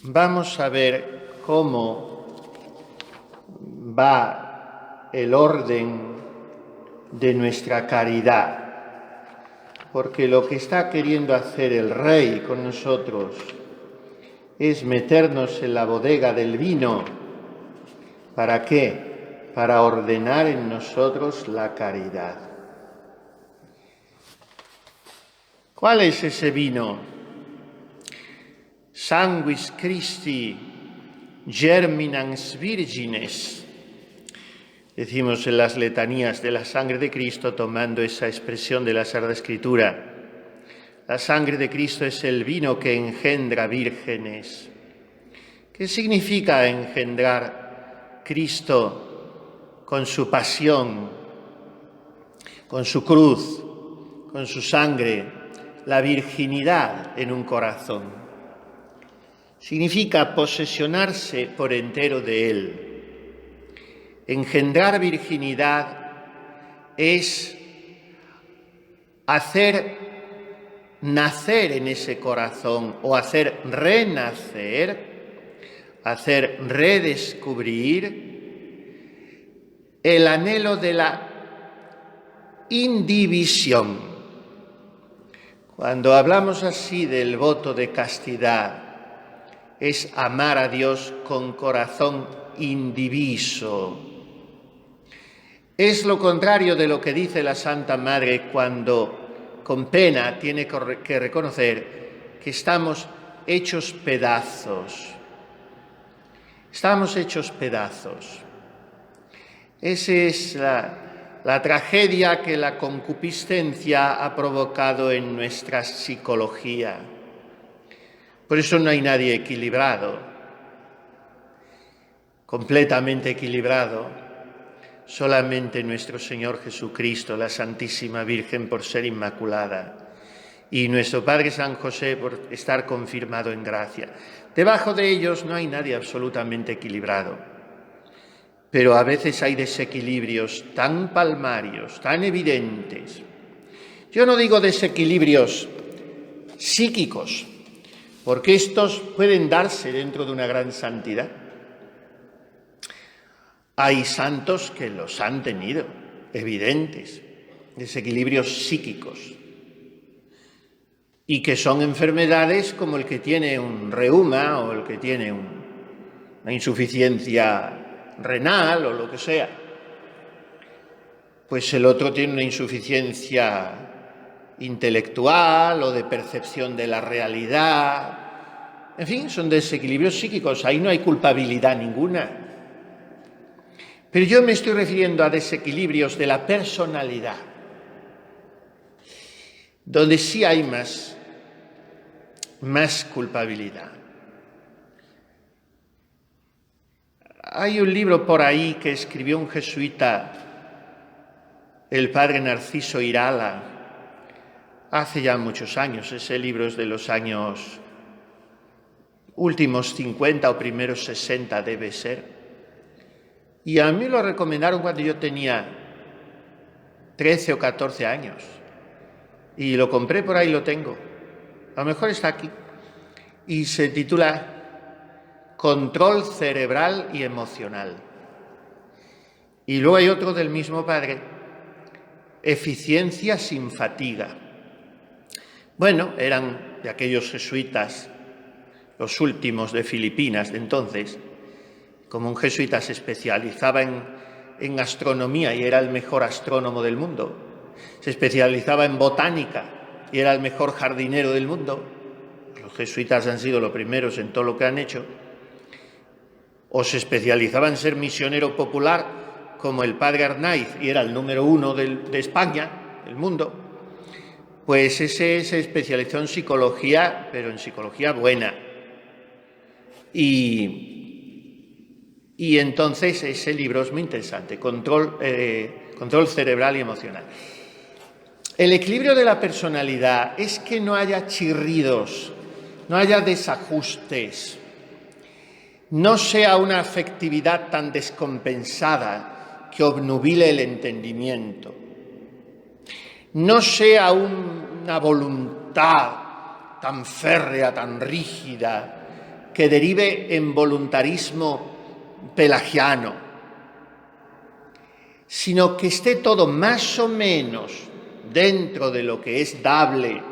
Vamos a ver cómo va el orden de nuestra caridad, porque lo que está queriendo hacer el Rey con nosotros es meternos en la bodega del vino. ¿Para qué? Para ordenar en nosotros la caridad. ¿Cuál es ese vino? Sanguis Christi germinans virgines. Decimos en las letanías de la sangre de Cristo, tomando esa expresión de la Sagrada Escritura. La sangre de Cristo es el vino que engendra vírgenes. ¿Qué significa engendrar Cristo con su pasión, con su cruz, con su sangre, la virginidad en un corazón? Significa posesionarse por entero de Él. Engendrar virginidad es hacer nacer en ese corazón o hacer renacer, hacer redescubrir el anhelo de la indivisión. Cuando hablamos así del voto de castidad, es amar a Dios con corazón indiviso. Es lo contrario de lo que dice la Santa Madre cuando con pena tiene que reconocer que estamos hechos pedazos. Estamos hechos pedazos. Esa es la tragedia que la concupiscencia ha provocado en nuestra psicología. Por eso no hay nadie equilibrado, completamente equilibrado. Solamente nuestro Señor Jesucristo, la Santísima Virgen por ser inmaculada, y nuestro Padre San José por estar confirmado en gracia. Debajo de ellos no hay nadie absolutamente equilibrado, pero a veces hay desequilibrios tan palmarios, tan evidentes. Yo no digo desequilibrios psíquicos, porque estos pueden darse dentro de una gran santidad. Hay santos que los han tenido, evidentes, desequilibrios psíquicos, y que son enfermedades como el que tiene un reuma o el que tiene una insuficiencia renal o lo que sea. Pues el otro tiene una insuficiencia intelectual o de percepción de la realidad. En fin, son desequilibrios psíquicos, ahí no hay culpabilidad ninguna. Pero yo me estoy refiriendo a desequilibrios de la personalidad, donde sí hay más culpabilidad. Hay un libro por ahí que escribió un jesuita, el padre Narciso Irala, hace ya muchos años. Ese libro es de los años últimos 50 o primeros 60 debe ser. Y a mí lo recomendaron cuando yo tenía 13 o 14 años. Y lo compré por ahí, lo tengo. A lo mejor está aquí. Y se titula Control cerebral y emocional. Y luego hay otro del mismo padre, Eficiencia sin fatiga. Bueno, eran de aquellos jesuitas, los últimos de Filipinas de entonces. Como un jesuita se especializaba en astronomía y era el mejor astrónomo del mundo. Se especializaba en botánica y era el mejor jardinero del mundo. Los jesuitas han sido los primeros en todo lo que han hecho. O se especializaba en ser misionero popular, como el padre Arnaiz, y era el número 1 de España, del mundo. Pues ese se especializó en psicología, pero en psicología buena. Y entonces ese libro es muy interesante, control cerebral y emocional. El equilibrio de la personalidad es que no haya chirridos, no haya desajustes, no sea una afectividad tan descompensada que obnubile el entendimiento, no sea una voluntad tan férrea, tan rígida, que derive en voluntarismo pelagiano, sino que esté todo más o menos dentro de lo que es dable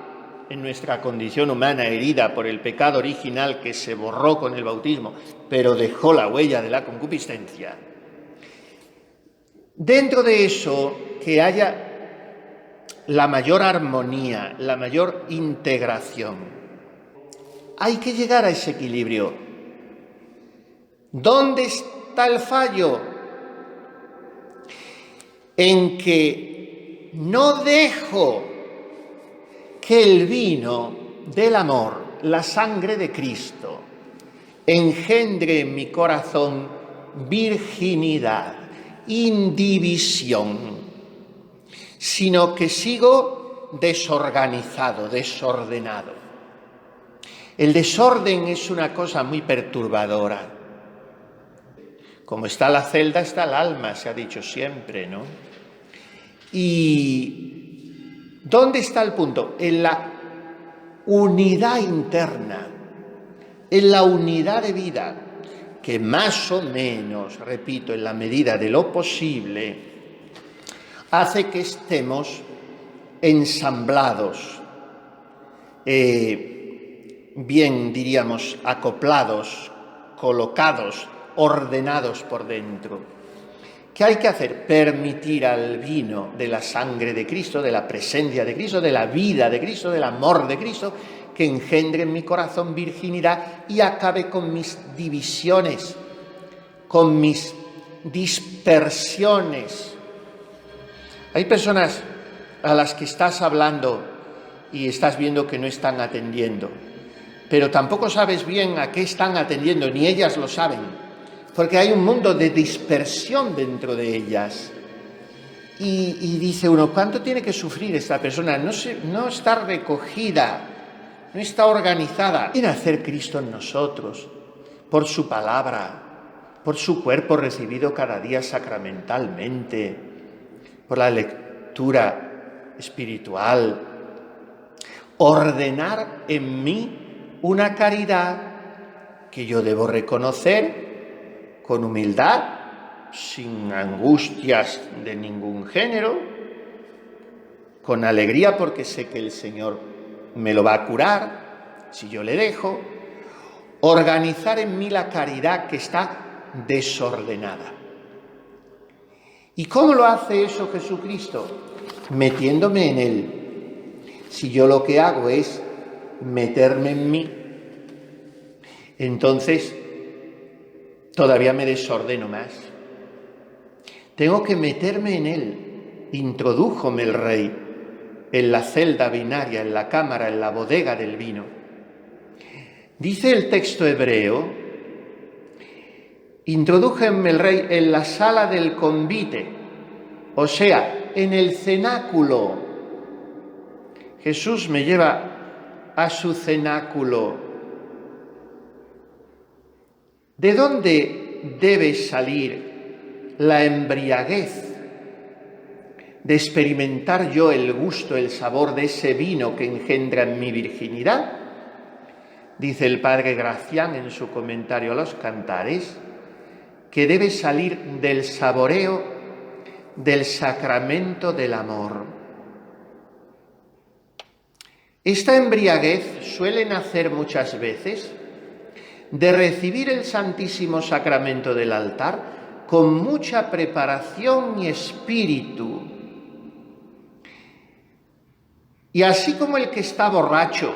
en nuestra condición humana herida por el pecado original que se borró con el bautismo, pero dejó la huella de la concupiscencia. Dentro de eso, que haya la mayor armonía, la mayor integración. Hay que llegar a ese equilibrio. ¿Dónde está el fallo? En que no dejo que el vino del amor, la sangre de Cristo, engendre en mi corazón virginidad, indivisión, sino que sigo desorganizado, desordenado. El desorden es una cosa muy perturbadora. Como está la celda, está el alma, se ha dicho siempre, ¿no? ¿Y dónde está el punto? En la unidad interna, en la unidad de vida, que más o menos, repito, en la medida de lo posible, hace que estemos ensamblados, bien diríamos acoplados, colocados, ordenados por dentro. ¿Qué hay que hacer? Permitir al vino de la sangre de Cristo, de la presencia de Cristo, de la vida de Cristo, del amor de Cristo, que engendre en mi corazón virginidad y acabe con mis divisiones, con mis dispersiones. Hay personas a las que estás hablando y estás viendo que no están atendiendo, pero tampoco sabes bien a qué están atendiendo, ni ellas lo saben, porque hay un mundo de dispersión dentro de ellas. Y dice uno, ¿cuánto tiene que sufrir esta persona? No está recogida, no está organizada. Viene a hacer Cristo en nosotros, por su palabra, por su cuerpo recibido cada día sacramentalmente, por la lectura espiritual, ordenar en mí una caridad que yo debo reconocer con humildad, sin angustias de ningún género, con alegría porque sé que el Señor me lo va a curar si yo le dejo, organizar en mí la caridad que está desordenada. ¿Y cómo lo hace eso Jesucristo? Metiéndome en Él. Si yo lo que hago es meterme en mí, entonces todavía me desordeno más. Tengo que meterme en Él. Introdújome el Rey en la celda binaria, en la cámara, en la bodega del vino. Dice el texto hebreo, introdújeme el Rey en la sala del convite, o sea, en el cenáculo. Jesús me lleva a su cenáculo. ¿De dónde debe salir la embriaguez de experimentar yo el gusto, el sabor de ese vino que engendra en mi virginidad? Dice el padre Gracián en su comentario a los Cantares, que debe salir del saboreo del sacramento del amor. Esta embriaguez suele nacer muchas veces de recibir el Santísimo Sacramento del altar con mucha preparación y espíritu. Y así como el que está borracho,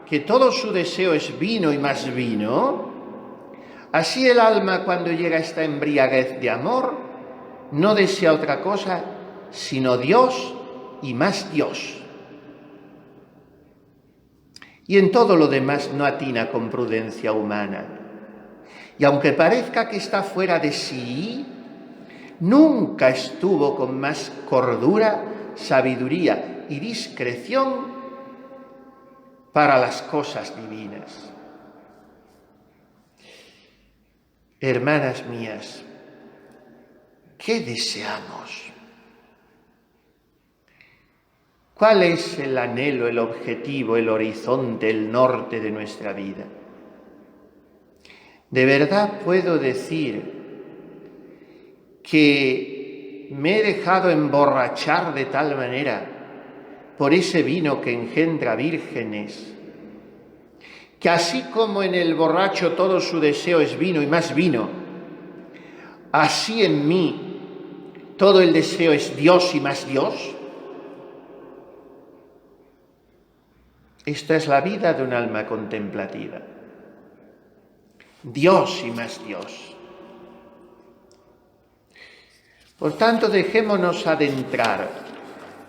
que todo su deseo es vino y más vino, así el alma cuando llega a esta embriaguez de amor no desea otra cosa sino Dios y más Dios. Y en todo lo demás no atina con prudencia humana. Y aunque parezca que está fuera de sí, nunca estuvo con más cordura, sabiduría y discreción para las cosas divinas. Hermanas mías, ¿qué deseamos? ¿Cuál es el anhelo, el objetivo, el horizonte, el norte de nuestra vida? De verdad puedo decir que me he dejado emborrachar de tal manera por ese vino que engendra vírgenes, que así como en el borracho todo su deseo es vino y más vino, así en mí todo el deseo es Dios y más Dios. Esta es la vida de un alma contemplativa. Dios y más Dios. Por tanto, dejémonos adentrar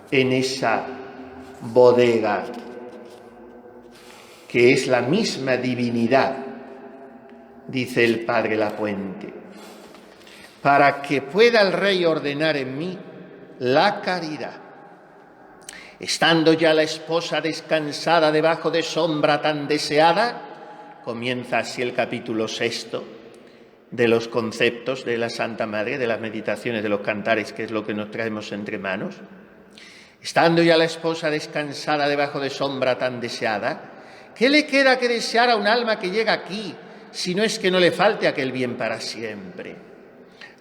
en esa bodega que es la misma divinidad, dice el Padre Lapuente, para que pueda el Rey ordenar en mí la caridad. Estando ya la esposa descansada debajo de sombra tan deseada, comienza así el capítulo 6 de los conceptos de la Santa Madre, de las meditaciones de los cantares, que es lo que nos traemos entre manos. Estando ya la esposa descansada debajo de sombra tan deseada, ¿qué le queda que desear a un alma que llega aquí, si no es que no le falte aquel bien para siempre?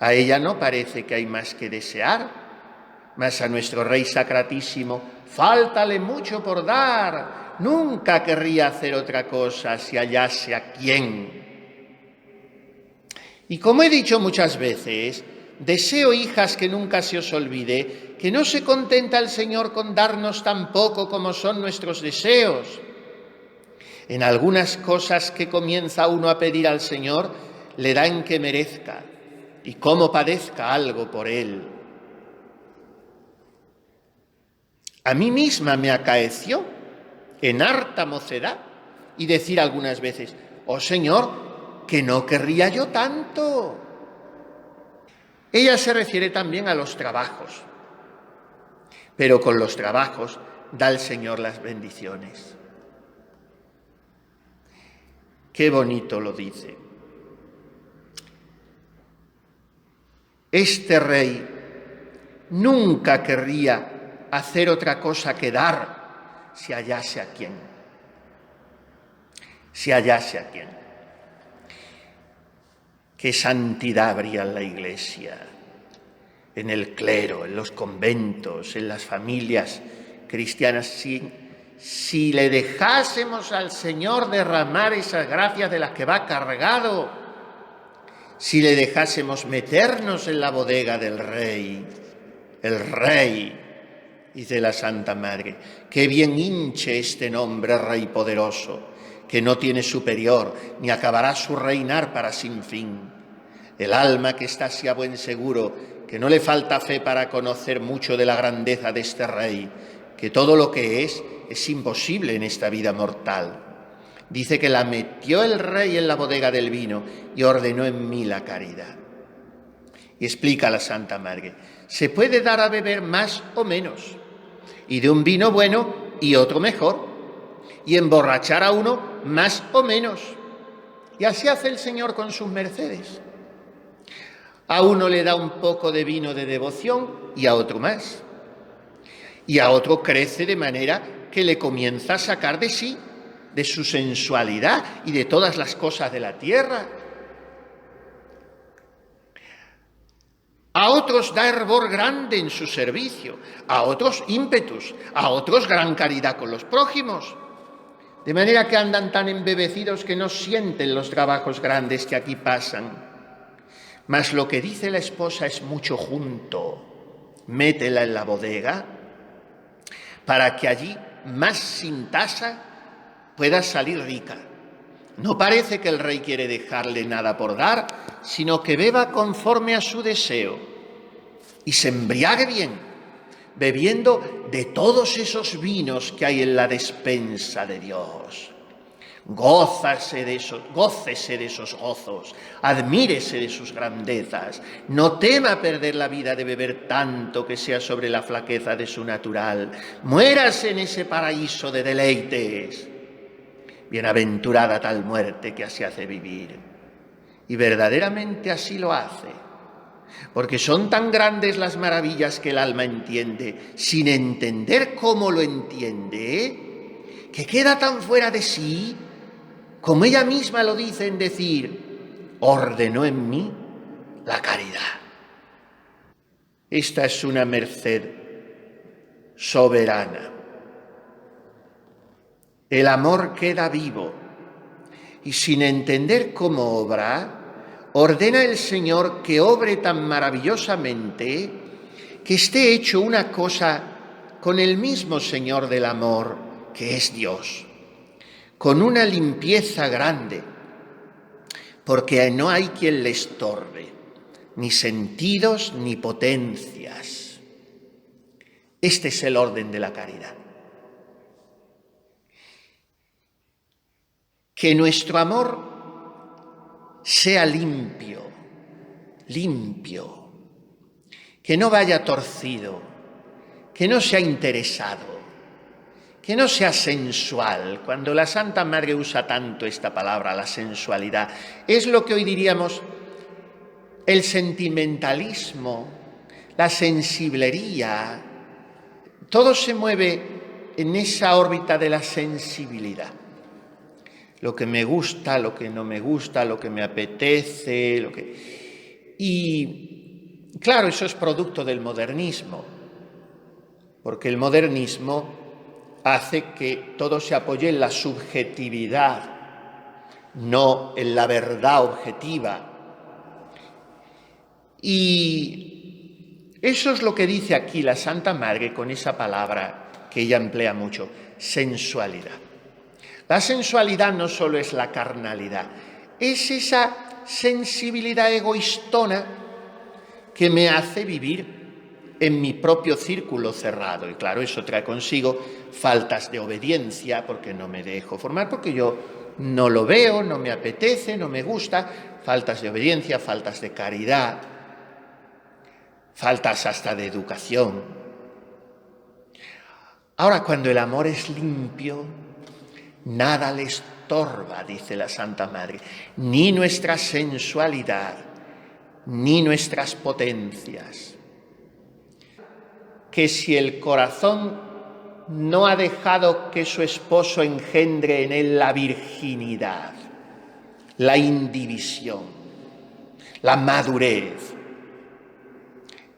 A ella no parece que hay más que desear, mas a nuestro Rey Sacratísimo fáltale mucho por dar, nunca querría hacer otra cosa si hallase a quién. Y como he dicho muchas veces, deseo, hijas, que nunca se os olvide que no se contenta el Señor con darnos tan poco como son nuestros deseos. En algunas cosas que comienza uno a pedir al Señor, le da en que merezca y cómo padezca algo por él. A mí misma me acaeció en harta mocedad y decir algunas veces: «Oh Señor, que no querría yo tanto». Ella se refiere también a los trabajos, pero con los trabajos da el Señor las bendiciones. Qué bonito lo dice. Este Rey nunca querría hacer otra cosa que dar si hallase a quién. Si hallase a quién. Qué santidad habría en la Iglesia, en el clero, en los conventos, en las familias cristianas, si le dejásemos al Señor derramar esas gracias de las que va cargado, si le dejásemos meternos en la bodega del Rey, el Rey, dice la Santa Madre, qué bien hinche este nombre Rey poderoso, que no tiene superior, ni acabará su reinar para sin fin. El alma que está así a buen seguro, que no le falta fe para conocer mucho de la grandeza de este Rey, que todo lo que es imposible en esta vida mortal. Dice que la metió el Rey en la bodega del vino y ordenó en mí la caridad. Y explica la Santa Madre, se puede dar a beber más o menos, y de un vino bueno y otro mejor, y emborrachar a uno más o menos. Y así hace el Señor con sus mercedes. A uno le da un poco de vino de devoción y a otro más. Y a otro crece de manera que le comienza a sacar de sí, de su sensualidad y de todas las cosas de la tierra. A otros da hervor grande en su servicio, a otros ímpetus, a otros gran caridad con los prójimos. De manera que andan tan embebecidos que no sienten los trabajos grandes que aquí pasan. Mas lo que dice la esposa es mucho junto. Métela en la bodega para que allí, más sin tasa, pueda salir rica. No parece que el Rey quiere dejarle nada por dar, sino que beba conforme a su deseo y se embriague bien, bebiendo de todos esos vinos que hay en la despensa de Dios. Gócese de esos gozos, admírese de sus grandezas, no tema perder la vida de beber tanto que sea sobre la flaqueza de su natural, muérase en ese paraíso de deleites. Bienaventurada tal muerte que así hace vivir. Y verdaderamente así lo hace, porque son tan grandes las maravillas que el alma entiende, sin entender cómo lo entiende, que queda tan fuera de sí, como ella misma lo dice en decir, ordenó en mí la caridad. Esta es una merced soberana. El amor queda vivo y sin entender cómo obra, ordena el Señor que obre tan maravillosamente que esté hecho una cosa con el mismo Señor del amor, que es Dios, con una limpieza grande, porque no hay quien le estorbe, ni sentidos ni potencias. Este es el orden de la caridad. Que nuestro amor sea limpio, que no vaya torcido, que no sea interesado, que no sea sensual. Cuando la Santa Madre usa tanto esta palabra, la sensualidad, es lo que hoy diríamos el sentimentalismo, la sensiblería. Todo se mueve en esa órbita de la sensibilidad. Lo que me gusta, lo que no me gusta, lo que me apetece, Y claro, eso es producto del modernismo, porque el modernismo hace que todo se apoye en la subjetividad, no en la verdad objetiva. Y eso es lo que dice aquí la Santa Madre con esa palabra que ella emplea mucho, sensualidad. La sensualidad no solo es la carnalidad, es esa sensibilidad egoístona que me hace vivir en mi propio círculo cerrado. Y claro, eso trae consigo faltas de obediencia, porque no me dejo formar, porque yo no lo veo, no me apetece, no me gusta, faltas de obediencia, faltas de caridad, faltas hasta de educación. Ahora, cuando el amor es limpio, nada le estorba, dice la Santa Madre, ni nuestra sensualidad, ni nuestras potencias. Que si el corazón no ha dejado que su esposo engendre en él la virginidad, la indivisión, la madurez,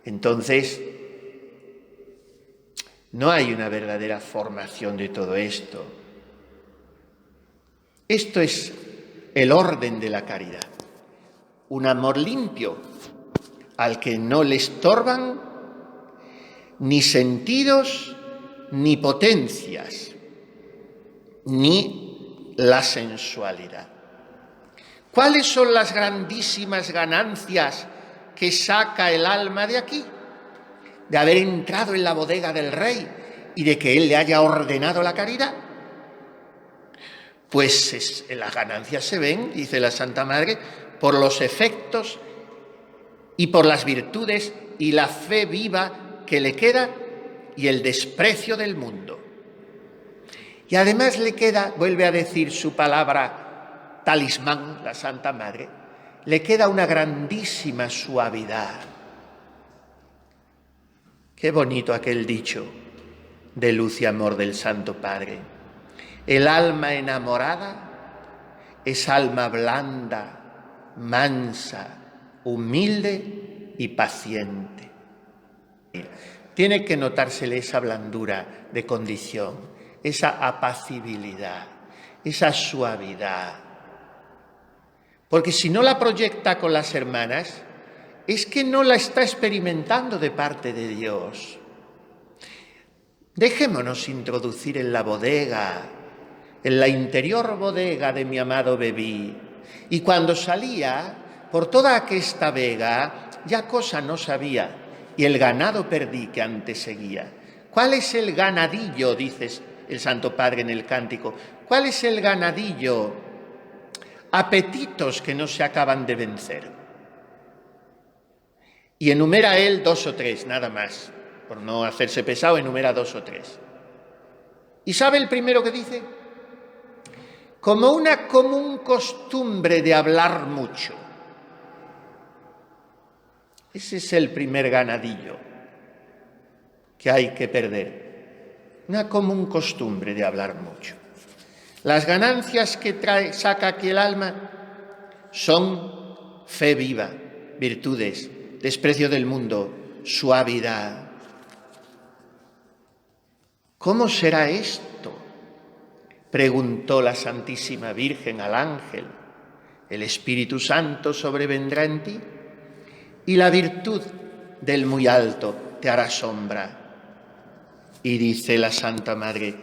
entonces no hay una verdadera formación de todo esto. Esto es el orden de la caridad. Un amor limpio al que no le estorban ni sentidos ni potencias, ni la sensualidad. ¿Cuáles son las grandísimas ganancias que saca el alma de aquí? De haber entrado en la bodega del Rey y de que Él le haya ordenado la caridad. Pues las ganancias se ven, dice la Santa Madre, por los efectos y por las virtudes y la fe viva que le queda y el desprecio del mundo. Y además le queda, vuelve a decir su palabra talismán, la Santa Madre, le queda una grandísima suavidad. Qué bonito aquel dicho de luz y amor del Santo Padre. El alma enamorada es alma blanda, mansa, humilde y paciente. Tiene que notársele esa blandura de condición, esa apacibilidad, esa suavidad. Porque si no la proyecta con las hermanas, es que no la está experimentando de parte de Dios. Dejémonos introducir en la bodega, en la interior bodega de mi amado Bebí. Y cuando salía por toda aquesta vega, ya cosa no sabía, y el ganado perdí que antes seguía. ¿Cuál es el ganadillo?, dice el Santo Padre en el cántico. ¿Cuál es el ganadillo? Apetitos que no se acaban de vencer. Y enumera él 2 o 3, nada más. Por no hacerse pesado, enumera 2 o 3. ¿Y sabe el primero que dice? Como una común costumbre de hablar mucho. Ese es el primer ganadillo que hay que perder. Una común costumbre de hablar mucho. Las ganancias que saca aquí el alma son fe viva, virtudes, desprecio del mundo, suavidad. ¿Cómo será esto?, preguntó la Santísima Virgen al ángel. El Espíritu Santo sobrevendrá en ti y la virtud del muy alto te hará sombra. Y dice la Santa Madre: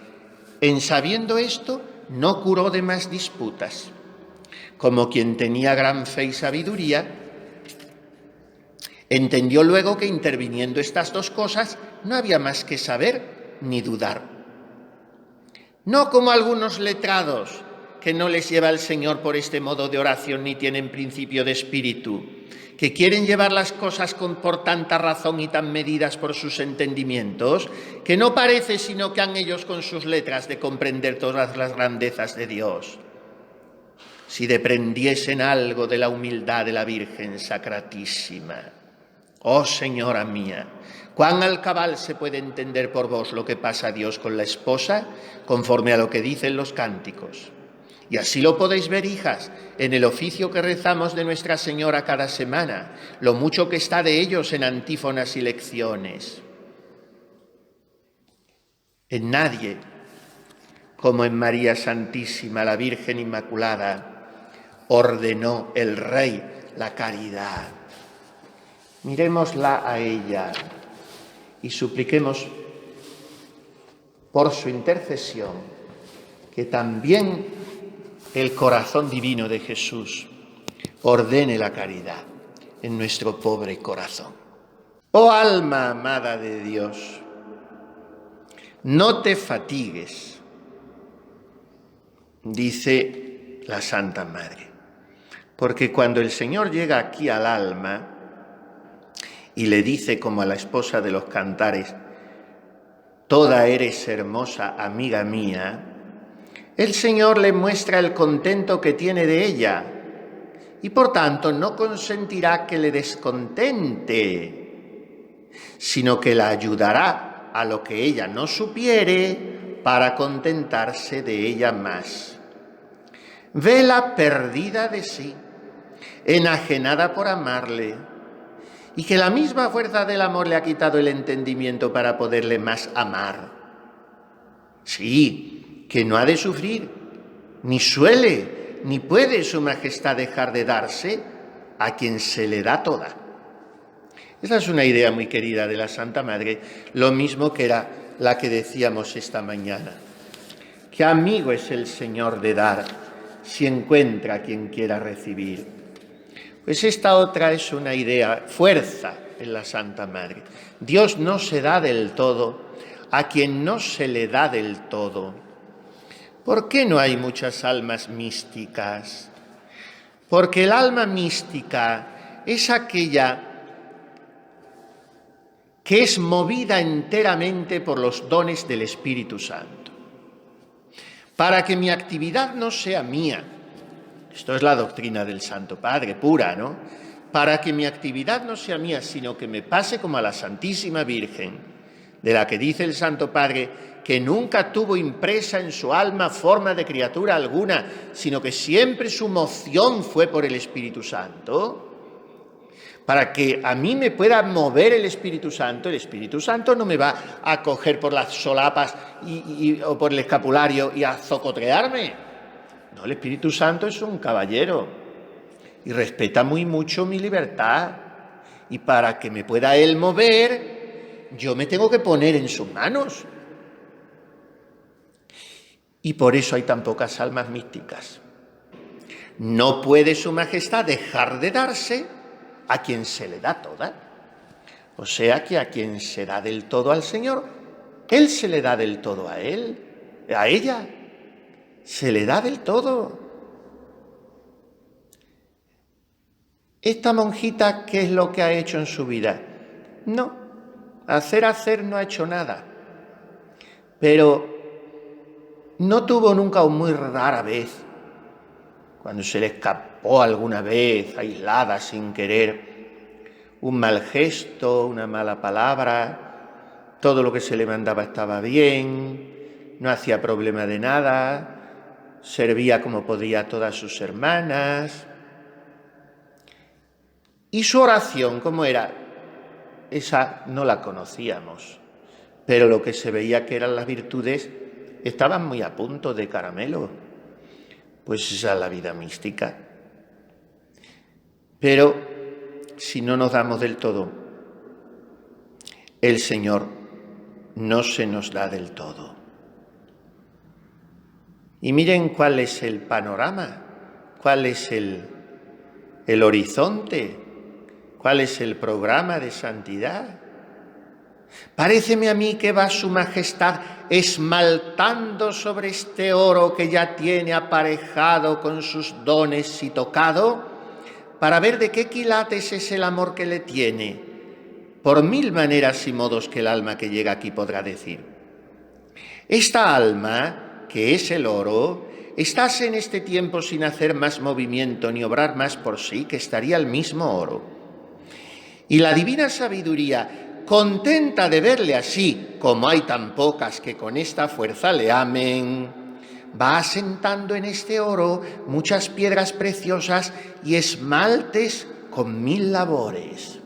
en sabiendo esto, no curó de más disputas. Como quien tenía gran fe y sabiduría, entendió luego que interviniendo estas dos cosas no había más que saber ni dudar. No como algunos letrados, que no les lleva el Señor por este modo de oración ni tienen principio de espíritu, que quieren llevar las cosas por tanta razón y tan medidas por sus entendimientos, que no parece sino que han ellos con sus letras de comprender todas las grandezas de Dios. Si deprendiesen algo de la humildad de la Virgen Sacratísima. Oh Señora mía, cuán al cabal se puede entender por vos lo que pasa a Dios con la esposa, conforme a lo que dicen los cánticos. Y así lo podéis ver, hijas, en el oficio que rezamos de Nuestra Señora cada semana, lo mucho que está de ellos en antífonas y lecciones. En nadie, como en María Santísima, la Virgen Inmaculada, ordenó el Rey la caridad. Miremosla a ella y supliquemos por su intercesión que también el corazón divino de Jesús ordene la caridad en nuestro pobre corazón. Oh alma amada de Dios, no te fatigues, dice la Santa Madre, porque cuando el Señor llega aquí al alma y le dice como a la esposa de los cantares: toda eres hermosa, amiga mía, el Señor le muestra el contento que tiene de ella y por tanto no consentirá que le descontente, sino que la ayudará a lo que ella no supiere para contentarse de ella más. Vela perdida de sí, enajenada por amarle, y que la misma fuerza del amor le ha quitado el entendimiento para poderle más amar. Sí, que no ha de sufrir, ni suele, ni puede su majestad dejar de darse a quien se le da toda. Esa es una idea muy querida de la Santa Madre, lo mismo que era la que decíamos esta mañana. Qué amigo es el Señor de dar, si encuentra a quien quiera recibir. Pues esta otra es una idea, fuerza en la Santa Madre. Dios no se da del todo a quien no se le da del todo. ¿Por qué no hay muchas almas místicas? Porque el alma mística es aquella que es movida enteramente por los dones del Espíritu Santo. Para que mi actividad no sea mía, esto es la doctrina del Santo Padre, pura, ¿no? Para que mi actividad no sea mía, sino que me pase como a la Santísima Virgen, de la que dice el Santo Padre que nunca tuvo impresa en su alma forma de criatura alguna, sino que siempre su moción fue por el Espíritu Santo. Para que a mí me pueda mover el Espíritu Santo no me va a coger por las solapas o por el escapulario y a zocotrearme. No, el Espíritu Santo es un caballero y respeta muy mucho mi libertad. Y para que me pueda él mover, yo me tengo que poner en sus manos. Y por eso hay tan pocas almas místicas. No puede su majestad dejar de darse a quien se le da toda. O sea que a quien se da del todo al Señor, Él se le da del todo a Él, a ella. Se le da del todo. ¿Esta monjita qué es lo que ha hecho en su vida? No, hacer no ha hecho nada. Pero no tuvo nunca, o muy rara vez, cuando se le escapó alguna vez, aislada, sin querer, un mal gesto, una mala palabra, todo lo que se le mandaba estaba bien, no hacía problema de nada, servía como podía a todas sus hermanas. ¿Y su oración cómo era? Esa no la conocíamos, pero lo que se veía que eran las virtudes estaban muy a punto de caramelo. Pues esa es la vida mística. Pero si no nos damos del todo, el Señor no se nos da del todo. Y miren cuál es el panorama, cuál es el horizonte, cuál es el programa de santidad. Paréceme a mí que va su majestad esmaltando sobre este oro que ya tiene aparejado con sus dones y tocado, para ver de qué quilates es el amor que le tiene, por mil maneras y modos que el alma que llega aquí podrá decir. Esta alma, que es el oro, estás en este tiempo sin hacer más movimiento ni obrar más por sí, que estaría el mismo oro. Y la divina sabiduría, contenta de verle así, como hay tan pocas que con esta fuerza le amen, va asentando en este oro muchas piedras preciosas y esmaltes con 1000 labores.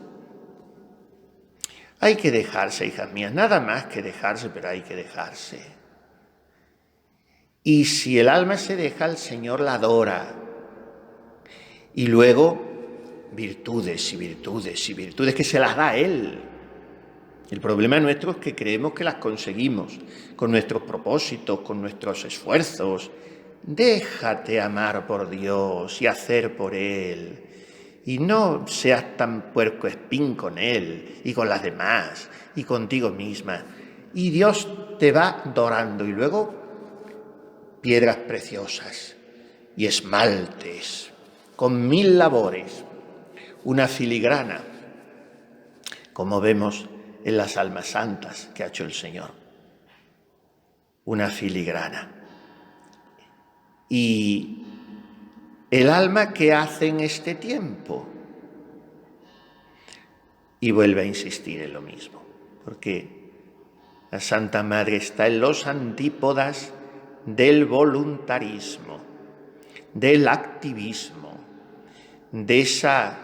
Hay que dejarse, hijas mías, nada más que dejarse, pero hay que dejarse. Y si el alma se deja, el Señor la adora. Y luego, virtudes y virtudes y virtudes que se las da Él. El problema nuestro es que creemos que las conseguimos con nuestros propósitos, con nuestros esfuerzos. Déjate amar por Dios y hacer por Él. Y no seas tan puercoespín con Él y con las demás y contigo misma. Y Dios te va dorando. Y luego piedras preciosas y esmaltes con 1000 labores. Una filigrana, como vemos en las almas santas que ha hecho el Señor. Una filigrana. Y el alma que hace en este tiempo. Y vuelve a insistir en lo mismo, porque la Santa Madre está en los antípodas del voluntarismo, del activismo, de esa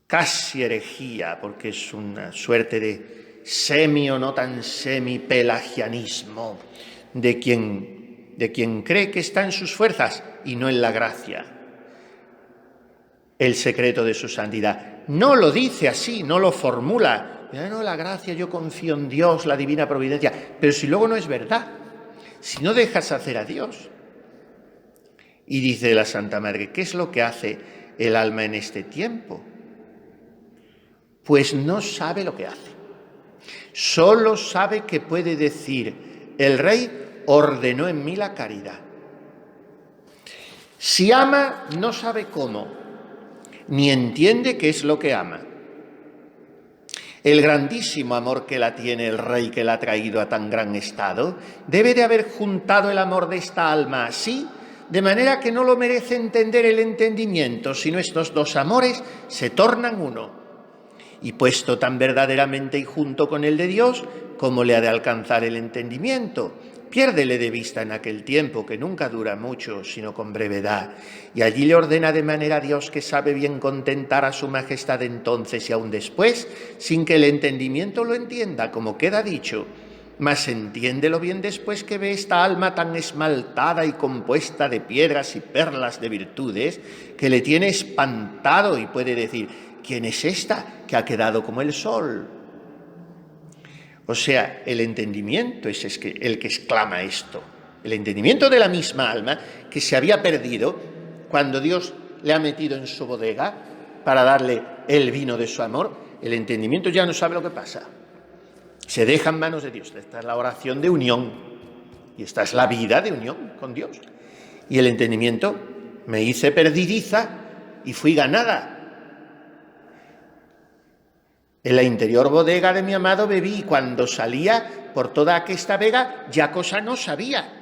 casi herejía, porque es una suerte de semi o no tan semi-pelagianismo, de quien cree que está en sus fuerzas y no en la gracia. El secreto de su santidad. No lo dice así, no lo formula. No, la gracia, yo confío en Dios, la divina providencia. Pero si luego no es verdad, si no dejas hacer a Dios. Y dice la Santa Madre, ¿qué es lo que hace el alma en este tiempo? Pues no sabe lo que hace. Solo sabe que puede decir, el Rey ordenó en mí la caridad. Si ama, no sabe cómo, ni entiende qué es lo que ama. El grandísimo amor que la tiene el Rey, que la ha traído a tan gran estado, debe de haber juntado el amor de esta alma así, de manera que no lo merece entender el entendimiento, sino estos dos amores se tornan uno. Y puesto tan verdaderamente y junto con el de Dios, ¿cómo le ha de alcanzar el entendimiento? Piérdele de vista en aquel tiempo, que nunca dura mucho, sino con brevedad. Y allí le ordena de manera a Dios que sabe bien contentar a su majestad entonces y aún después, sin que el entendimiento lo entienda, como queda dicho. Mas entiéndelo bien después que ve esta alma tan esmaltada y compuesta de piedras y perlas de virtudes, que le tiene espantado y puede decir, ¿quién es esta que ha quedado como el sol? O sea, el entendimiento es el que exclama esto. El entendimiento de la misma alma que se había perdido cuando Dios le ha metido en su bodega para darle el vino de su amor. El entendimiento ya no sabe lo que pasa. Se deja en manos de Dios. Esta es la oración de unión. Y esta es la vida de unión con Dios. Y el entendimiento, me hice perdidiza y fui ganada. En la interior bodega de mi amado bebí, y cuando salía por toda aquesta vega ya cosa no sabía.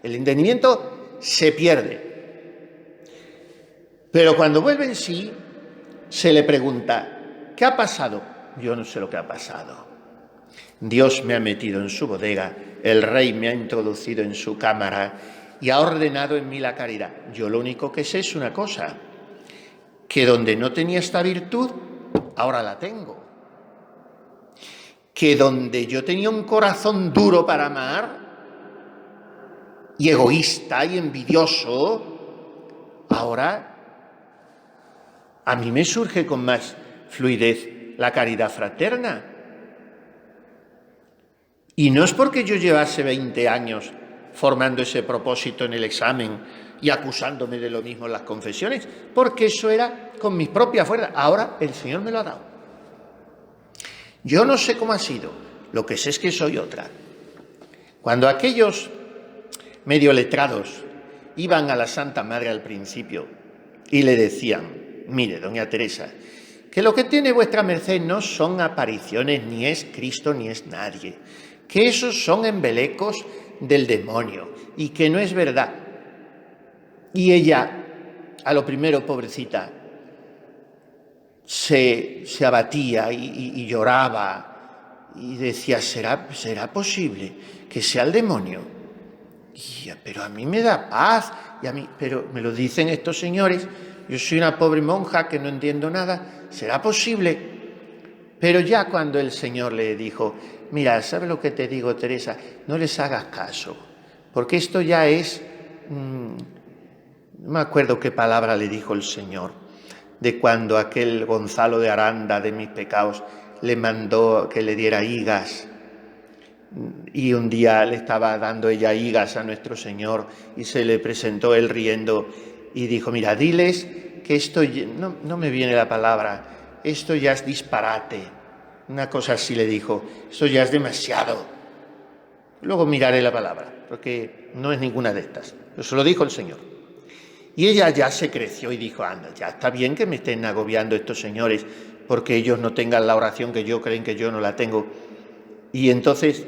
El entendimiento se pierde. Pero cuando vuelve en sí, se le pregunta, ¿qué ha pasado? Yo no sé lo que ha pasado. Dios me ha metido en su bodega, el Rey me ha introducido en su cámara y ha ordenado en mí la caridad. Yo lo único que sé es una cosa, que donde no tenía esta virtud, ahora la tengo. Que donde yo tenía un corazón duro para amar, y egoísta y envidioso, ahora a mí me surge con más fluidez la caridad fraterna. Y no es porque yo llevase 20 años formando ese propósito en el examen y acusándome de lo mismo en las confesiones, porque eso era con mis propias fuerzas. Ahora el Señor me lo ha dado. Yo no sé cómo ha sido, lo que sé es que soy otra. Cuando aquellos medio letrados iban a la Santa Madre al principio y le decían: mire, doña Teresa, que lo que tiene vuestra merced no son apariciones, ni es Cristo, ni es nadie, que esos son embelecos del demonio y que no es verdad. Y ella, a lo primero, pobrecita, se abatía y lloraba y decía: ¿será posible que sea el demonio? Pero a mí me da paz, pero me lo dicen estos señores, yo soy una pobre monja que no entiendo nada, ¿será posible? Pero ya cuando el Señor le dijo: mira, ¿sabes lo que te digo, Teresa? No les hagas caso, porque esto ya es, no me acuerdo qué palabra le dijo el Señor, de cuando aquel Gonzalo de Aranda, de mis pecados, le mandó que le diera higas. Y un día le estaba dando ella higas a nuestro Señor y se le presentó él riendo y dijo: mira, diles que esto, no me viene la palabra, esto ya es disparate. Una cosa así le dijo: esto ya es demasiado. Luego miraré la palabra, porque no es ninguna de estas. Eso lo dijo el Señor. Y ella ya se creció y dijo: anda, ya está bien que me estén agobiando estos señores porque ellos no tengan la oración que yo creen que yo no la tengo. Y entonces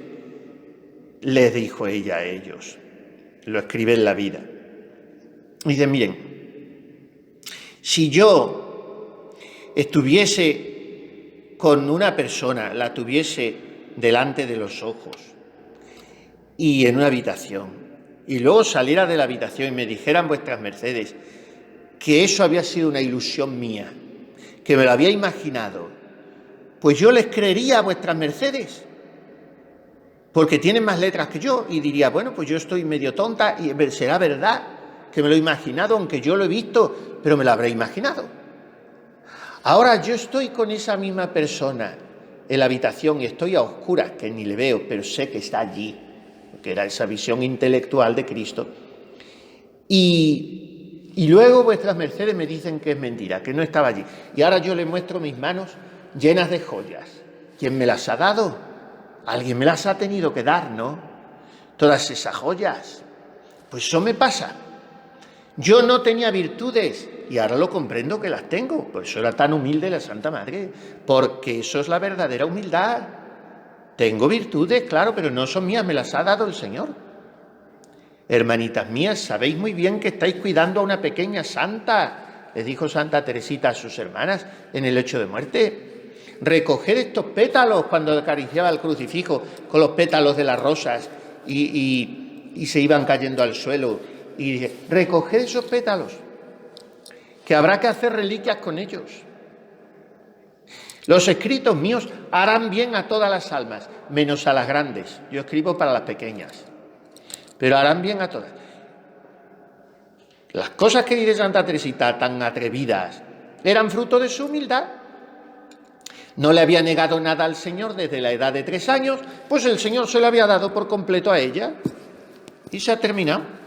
les dijo ella a ellos, lo escribe en la vida. Dice: miren, si yo estuviese con una persona, la tuviese delante de los ojos y en una habitación, y luego saliera de la habitación y me dijeran vuestras mercedes que eso había sido una ilusión mía, que me lo había imaginado, pues yo les creería a vuestras mercedes, porque tienen más letras que yo, y diría: bueno, pues yo estoy medio tonta y será verdad que me lo he imaginado, aunque yo lo he visto, pero me lo habré imaginado. Ahora yo estoy con esa misma persona en la habitación y estoy a oscuras, que ni le veo, pero sé que está allí, porque era esa visión intelectual de Cristo. Y luego vuestras mercedes me dicen que es mentira, que no estaba allí. Y ahora yo le muestro mis manos llenas de joyas. ¿Quién me las ha dado? Alguien me las ha tenido que dar, ¿no? Todas esas joyas. Pues eso me pasa. Yo no tenía virtudes y ahora lo comprendo que las tengo. Por eso era tan humilde la Santa Madre, porque eso es la verdadera humildad. Tengo virtudes, claro, pero no son mías, me las ha dado el Señor. Hermanitas mías, sabéis muy bien que estáis cuidando a una pequeña santa, les dijo Santa Teresita a sus hermanas en el lecho de muerte. Recoger estos pétalos cuando acariciaba el crucifijo con los pétalos de las rosas y se iban cayendo al suelo. Y dije: recoger esos pétalos, que habrá que hacer reliquias con ellos. Los escritos míos harán bien a todas las almas, menos a las grandes. Yo escribo para las pequeñas, pero harán bien a todas. Las cosas que dice Santa Teresita, tan atrevidas, eran fruto de su humildad. No le había negado nada al Señor desde la edad de 3 años, pues el Señor se lo había dado por completo a ella y se ha terminado.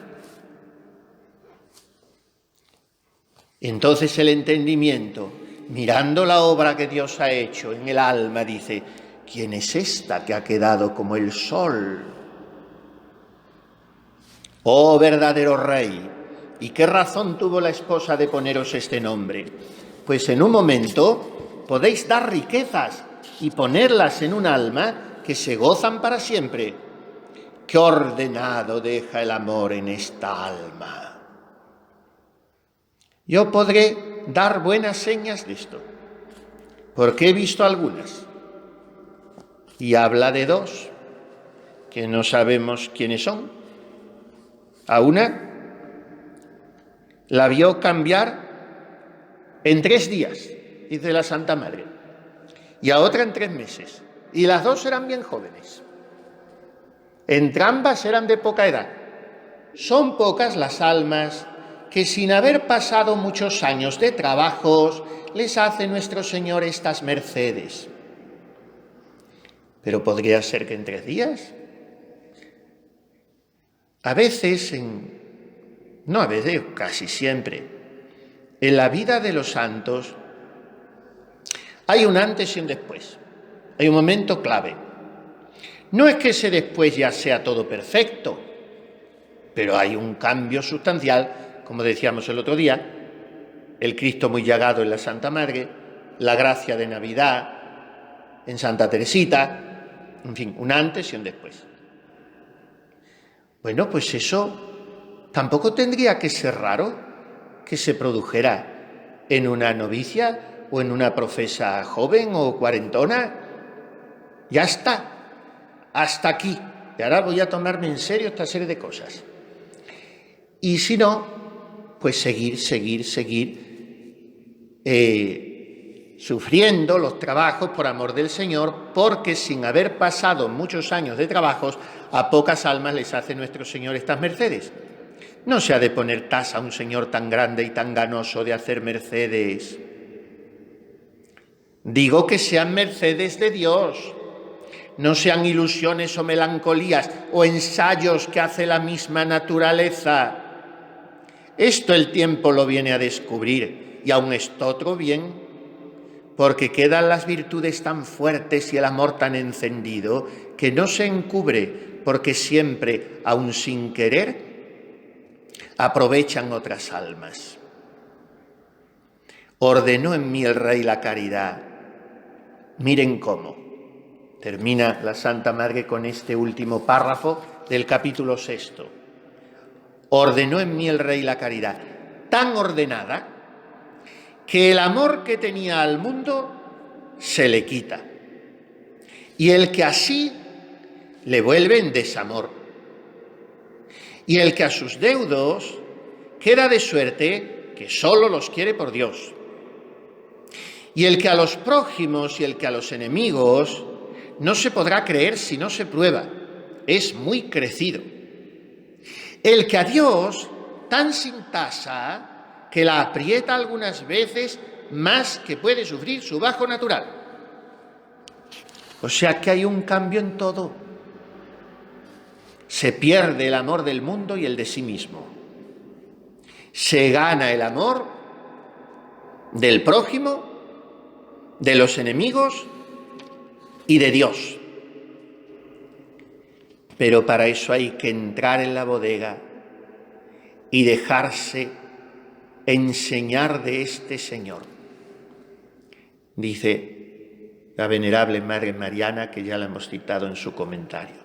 Entonces el entendimiento, mirando la obra que Dios ha hecho en el alma, dice: ¿quién es esta que ha quedado como el sol? Oh verdadero Rey, ¿y qué razón tuvo la esposa de poneros este nombre? Pues en un momento podéis dar riquezas y ponerlas en un alma que se gozan para siempre. ¡Qué ordenado deja el amor en esta alma! Yo podré dar buenas señas de esto, porque he visto algunas. Y habla de 2, que no sabemos quiénes son. A una la vio cambiar En 3 días, dice la Santa Madre, y a otra en 3 meses. Y las dos eran bien jóvenes. Entrambas eran de poca edad. Son pocas las almas que sin haber pasado muchos años de trabajos les hace nuestro Señor estas mercedes. Pero podría ser que en 3 días. A veces, no a veces, casi siempre, en la vida de los santos hay un antes y un después. Hay un momento clave. No es que ese después ya sea todo perfecto, pero hay un cambio sustancial, como decíamos el otro día, el Cristo muy llagado en la Santa Madre, la gracia de Navidad en Santa Teresita, en fin, un antes y un después. Bueno, pues eso tampoco tendría que ser raro que se produjera en una novicia o en una profesa joven o cuarentona. Ya está, hasta aquí. Y ahora voy a tomarme en serio esta serie de cosas. Y si no, pues seguir sufriendo los trabajos por amor del Señor, porque sin haber pasado muchos años de trabajos, a pocas almas les hace nuestro Señor estas mercedes. No se ha de poner tasa a un Señor tan grande y tan ganoso de hacer mercedes. Digo que sean mercedes de Dios, no sean ilusiones o melancolías o ensayos que hace la misma naturaleza. Esto el tiempo lo viene a descubrir, y aun esto otro bien, porque quedan las virtudes tan fuertes y el amor tan encendido que no se encubre, porque siempre, aun sin querer, aprovechan otras almas. Ordenó en mí el Rey la caridad. Miren cómo. Termina la Santa Madre con este último párrafo del capítulo 6. Ordenó en mí el Rey la caridad, tan ordenada que el amor que tenía al mundo se le quita, y el que así le vuelve en desamor, y el que a sus deudos queda de suerte que solo los quiere por Dios, y el que a los prójimos y el que a los enemigos no se podrá creer si no se prueba, es muy crecido. El que a Dios tan sin tasa que la aprieta algunas veces más que puede sufrir su bajo natural. O sea que hay un cambio en todo. Se pierde el amor del mundo y el de sí mismo. Se gana el amor del prójimo, de los enemigos y de Dios. Pero para eso hay que entrar en la bodega y dejarse enseñar de este Señor. Dice la venerable Madre Mariana, que ya la hemos citado en su comentario.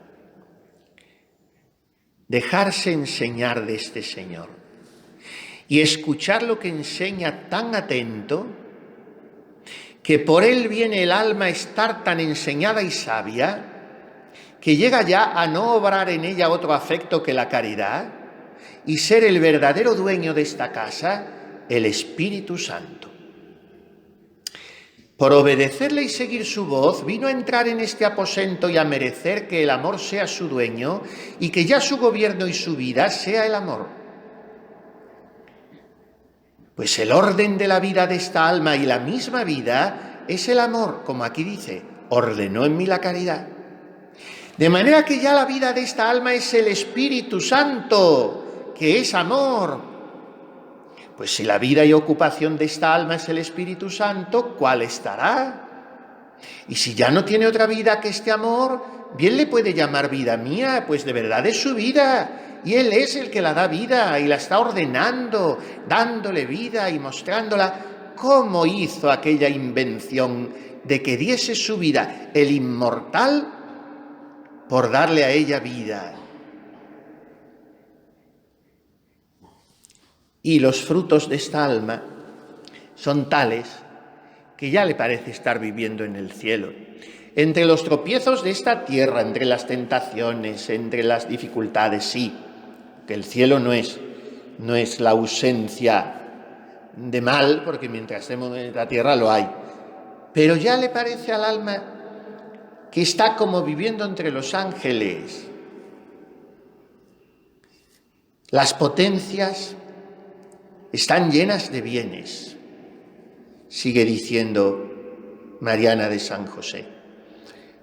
Dejarse enseñar de este Señor y escuchar lo que enseña tan atento que por él viene el alma a estar tan enseñada y sabia que llega ya a no obrar en ella otro afecto que la caridad y ser el verdadero dueño de esta casa, el Espíritu Santo. Por obedecerle y seguir su voz, vino a entrar en este aposento y a merecer que el amor sea su dueño y que ya su gobierno y su vida sea el amor. Pues el orden de la vida de esta alma y la misma vida es el amor, como aquí dice, ordenó en mí la caridad. De manera que ya la vida de esta alma es el Espíritu Santo, que es amor. Pues si la vida y ocupación de esta alma es el Espíritu Santo, ¿cuál estará? Y si ya no tiene otra vida que este amor, bien le puede llamar vida mía, pues de verdad es su vida. Y Él es el que la da vida y la está ordenando, dándole vida y mostrándola cómo hizo aquella invención de que diese su vida el inmortal por darle a ella vida. Y los frutos de esta alma son tales que ya le parece estar viviendo en el cielo. Entre los tropiezos de esta tierra, entre las tentaciones, entre las dificultades, sí, que el cielo no es la ausencia de mal, porque mientras estemos en la tierra lo hay. Pero ya le parece al alma que está como viviendo entre los ángeles. Las potencias están llenas de bienes, sigue diciendo Mariana de San José,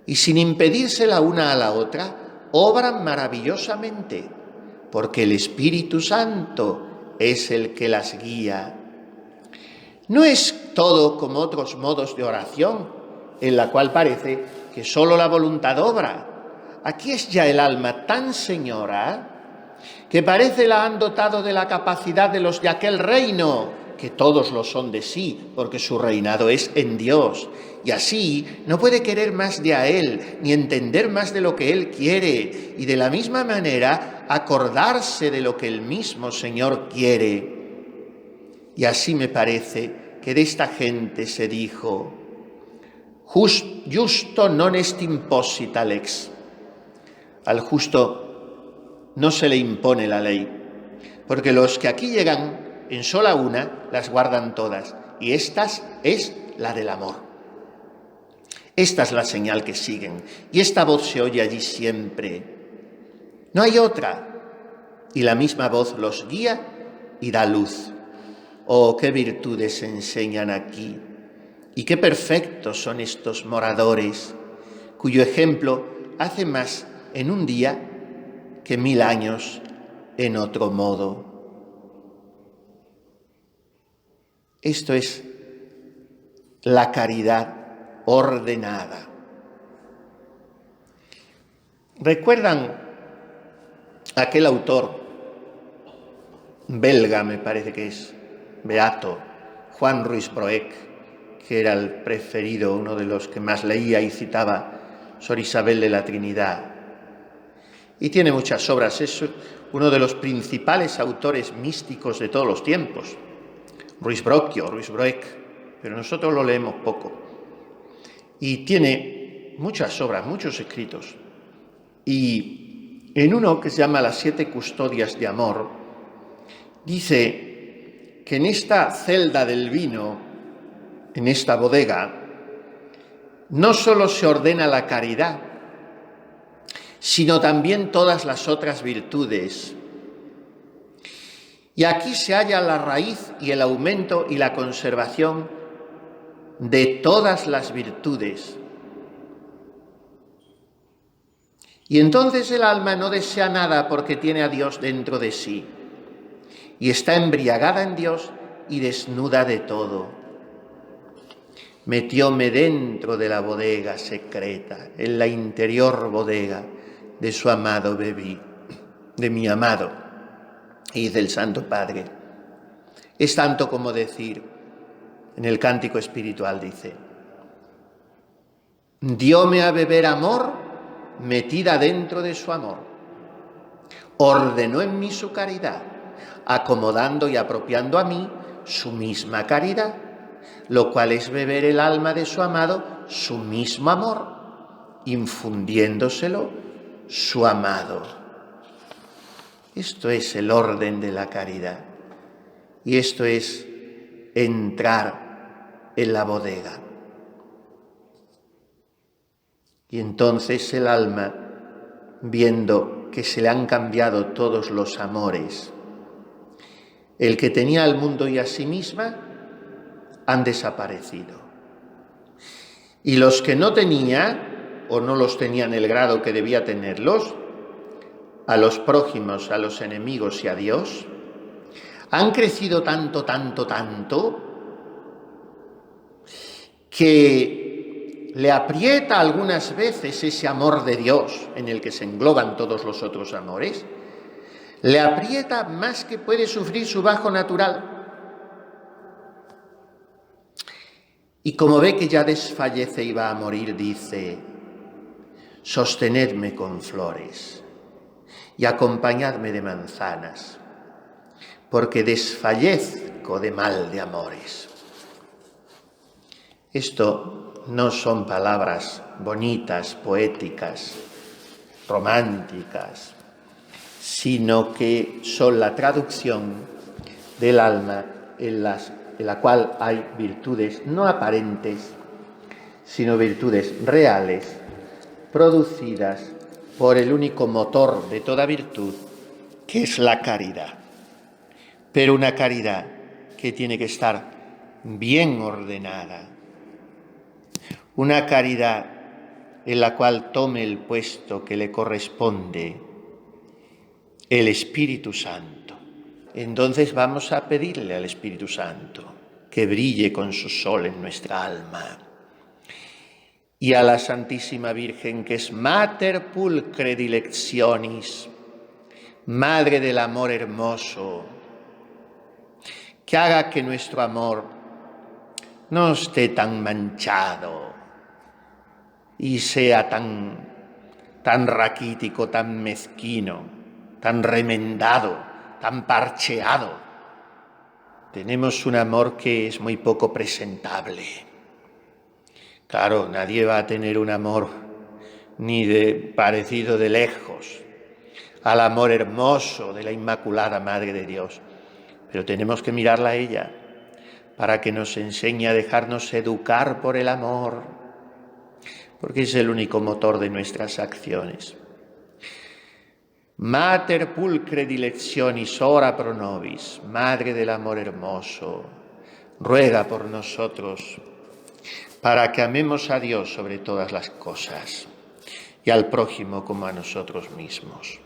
y sin impedirse la una a la otra, obran maravillosamente, porque el Espíritu Santo es el que las guía. No es todo como otros modos de oración, en la cual parece que solo la voluntad obra. Aquí es ya el alma tan señora que parece la han dotado de la capacidad de los de aquel reino, que todos lo son de sí, porque su reinado es en Dios. Y así no puede querer más de a Él, ni entender más de lo que Él quiere, y de la misma manera acordarse de lo que el mismo Señor quiere. Y así me parece que de esta gente se dijo: justo non est imposita lex. Al justo no se le impone la ley, porque los que aquí llegan en sola una las guardan todas, y esta es la del amor. Esta es la señal que siguen, y esta voz se oye allí siempre. No hay otra, y la misma voz los guía y da luz. Oh, qué virtudes se enseñan aquí, y qué perfectos son estos moradores, cuyo ejemplo hace más en un día que 1000 años en otro modo. Esto es la caridad ordenada. ¿Recuerdan aquel autor belga, me parece que es, beato, Juan Ruiz Broek, que era el preferido, uno de los que más leía y citaba Sor Isabel de la Trinidad? Y tiene muchas obras, es uno de los principales autores místicos de todos los tiempos, Ruiz Broek, pero nosotros lo leemos poco. Y tiene muchas obras, muchos escritos. Y en uno que se llama Las 7 custodias de amor, dice que en esta celda del vino, en esta bodega, no solo se ordena la caridad, sino también todas las otras virtudes. Y aquí se halla la raíz y el aumento y la conservación de todas las virtudes. Y entonces el alma no desea nada porque tiene a Dios dentro de sí, y está embriagada en Dios y desnuda de todo. Metióme dentro de la bodega secreta, en la interior bodega de su amado bebí, de mi amado, y del Santo Padre. Es tanto como decir, en el cántico espiritual dice: dióme a beber amor metida dentro de su amor, ordenó en mí su caridad, acomodando y apropiando a mí su misma caridad, lo cual es beber el alma de su amado su mismo amor, infundiéndoselo su amado. Esto es el orden de la caridad, y esto es entrar en la bodega. Y entonces el alma, viendo que se le han cambiado todos los amores, el que tenía al mundo y a sí misma, han desaparecido. Y los que no tenía, o no los tenía en el grado que debía tenerlos, a los prójimos, a los enemigos y a Dios, han crecido tanto, que le aprieta algunas veces ese amor de Dios en el que se engloban todos los otros amores, le aprieta más que puede sufrir su bajo natural. Y como ve que ya desfallece y va a morir, dice: sostenedme con flores y acompañadme de manzanas, porque desfallezco de mal de amores. Esto no son palabras bonitas, poéticas, románticas, sino que son la traducción del alma en las en la cual hay virtudes no aparentes, sino virtudes reales, producidas por el único motor de toda virtud, que es la caridad. Pero una caridad que tiene que estar bien ordenada, una caridad en la cual tome el puesto que le corresponde el Espíritu Santo. Entonces vamos a pedirle al Espíritu Santo que brille con su sol en nuestra alma. Y a la Santísima Virgen, que es Mater Pulcre Dilectionis, Madre del amor hermoso, que haga que nuestro amor no esté tan manchado y sea tan raquítico, tan mezquino, tan remendado, tan parcheado. Tenemos un amor que es muy poco presentable. Claro, nadie va a tener un amor ni parecido de lejos al amor hermoso de la Inmaculada Madre de Dios. Pero tenemos que mirarla a ella para que nos enseñe a dejarnos educar por el amor, porque es el único motor de nuestras acciones. Mater Pulcre Dilectionis, ora pro nobis, Madre del amor hermoso, ruega por nosotros, para que amemos a Dios sobre todas las cosas y al prójimo como a nosotros mismos.